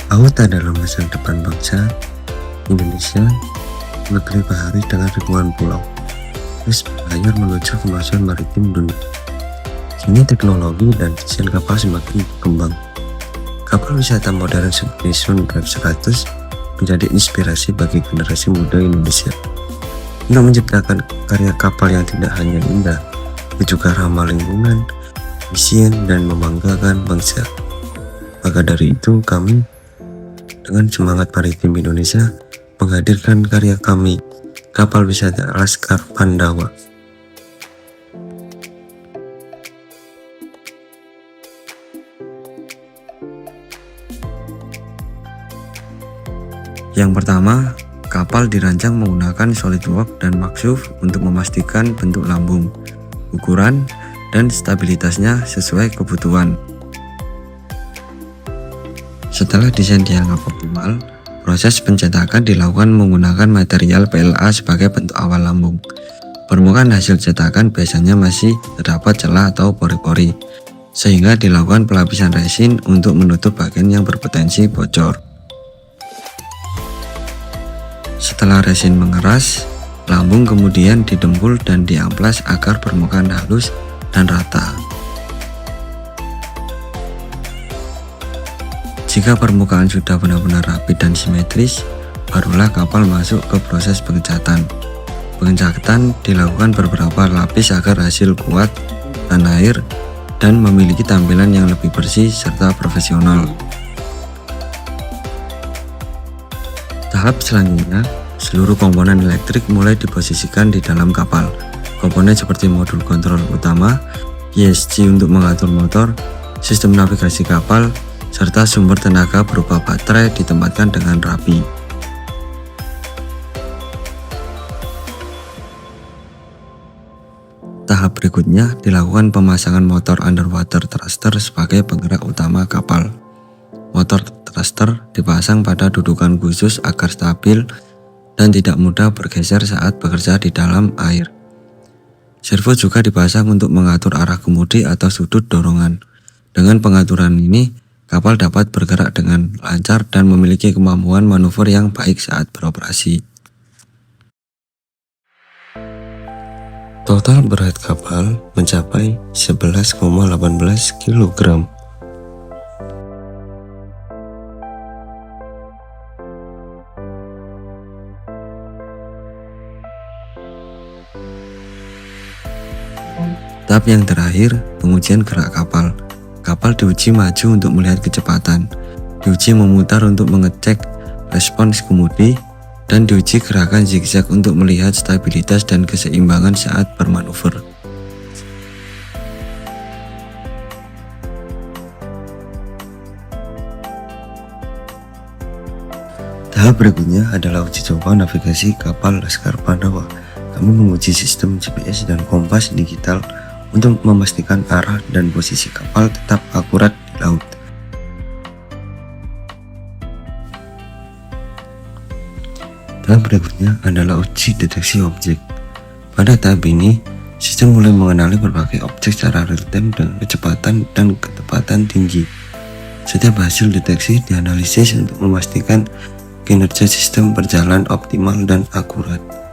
Laut adalah masa depan bangsa Indonesia, negeri bahari dengan ribuan pulau. Terus berlayar menuju kemajuan maritim dunia. Kini teknologi dan desain kapal semakin berkembang. Kapal wisata modern seperti Sun Drive 100 menjadi inspirasi bagi generasi muda Indonesia untuk menciptakan karya kapal yang tidak hanya indah, tapi juga ramah lingkungan, efisien, dan membanggakan bangsa. Maka dari itu kami dengan semangat maritim Indonesia menghadirkan karya kami, kapal wisata Laskar Pandawa. Yang pertama, kapal dirancang menggunakan SolidWorks dan Maxuf untuk memastikan bentuk lambung, ukuran, dan stabilitasnya sesuai kebutuhan. Setelah desain dianggap optimal, proses pencetakan dilakukan menggunakan material PLA sebagai bentuk awal lambung. Permukaan hasil cetakan biasanya masih terdapat celah atau pori-pori, sehingga dilakukan pelapisan resin untuk menutup bagian yang berpotensi bocor. Setelah resin mengeras, lambung kemudian didempul dan diamplas agar permukaan halus dan rata. Jika permukaan sudah benar-benar rapi dan simetris, barulah kapal masuk ke proses pengecatan. Pengecatan dilakukan beberapa lapis agar hasil kuat, tahan air, dan memiliki tampilan yang lebih bersih serta profesional. Tahap selanjutnya, seluruh komponen elektrik mulai diposisikan di dalam kapal. Komponen seperti modul kontrol utama, ESC untuk mengatur motor, sistem navigasi kapal, serta sumber tenaga berupa baterai ditempatkan dengan rapi. Tahap berikutnya dilakukan pemasangan motor underwater thruster sebagai penggerak utama kapal. Motor thruster dipasang pada dudukan khusus agar stabil dan tidak mudah bergeser saat bekerja di dalam air. Servo juga dipasang untuk mengatur arah kemudi atau sudut dorongan. Dengan pengaturan ini, kapal dapat bergerak dengan lancar dan memiliki kemampuan manuver yang baik saat beroperasi. Total berat kapal mencapai 11,18 kg. Tahap yang terakhir, pengujian gerak kapal. Kapal diuji maju untuk melihat kecepatan, diuji memutar untuk mengecek respons kemudi, dan diuji gerakan zigzag untuk melihat stabilitas dan keseimbangan saat bermanuver. Tahap berikutnya adalah uji coba navigasi kapal Laskar Pandawa. Kami menguji sistem GPS dan kompas digital untuk memastikan arah dan posisi kapal tetap akurat di laut. Tahap berikutnya adalah uji deteksi objek. Pada tahap ini, sistem mulai mengenali berbagai objek secara real-time dengan kecepatan dan ketepatan tinggi. Setiap hasil deteksi dianalisis untuk memastikan kinerja sistem berjalan optimal dan akurat.